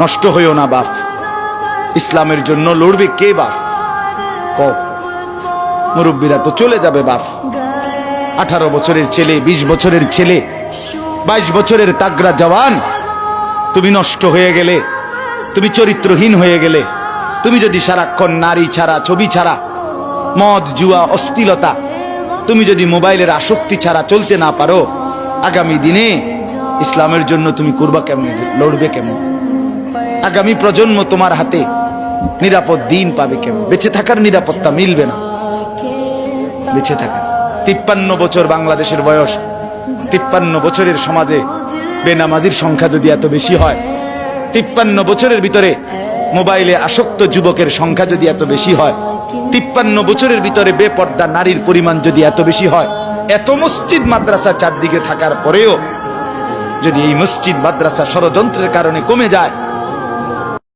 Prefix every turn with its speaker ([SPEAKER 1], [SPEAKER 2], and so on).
[SPEAKER 1] নষ্ট হইও না বাপ। ইসলামের জন্য লড়বে কে বাপ? কও। মুরব্বীরা তো চলে যাবে বাপ। 18 বছরের ছেলে, 20 বছরের ছেলে, 22 বছরের তাগড়া জওয়ান, তুমি নষ্ট হয়ে গেলে, তুমি চরিত্রহীন হয়ে গেলে, তুমি যদি সারাক্ষণ নারী ছাড়া, ছবি ছাড়া, মদ জুয়া অশ্লীলতা, তুমি যদি মোবাইলের আসক্তি ছাড়া চলতে না পারো, আগামী দিনে ইসলামের জন্য তুমি করবা কেমনে, লড়বে কেমন? আগামী প্রজন্ম তোমার হাতে নিরাপদ দিন পাবে কেমন? বেঁচে থাকার নিরাপত্তা মিলবে না। বেঁচে থাকা 53 বছর বাংলাদেশের বয়স, 53 বছরের সমাজে বেনামাজির সংখ্যা যদি এত বেশি হয়, 53 বছরের ভিতরে মোবাইলে আসক্ত যুবকের সংখ্যা যদি এত বেশি হয়, 53 বছরের ভিতরে বেপর্দা নারীর পরিমাণ যদি এত বেশি হয়, এত মসজিদ মাদ্রাসা চারদিকে থাকার পরেও যদি এই মসজিদ মাদ্রাসা ষড়যন্ত্রের কারণে কমে যায়,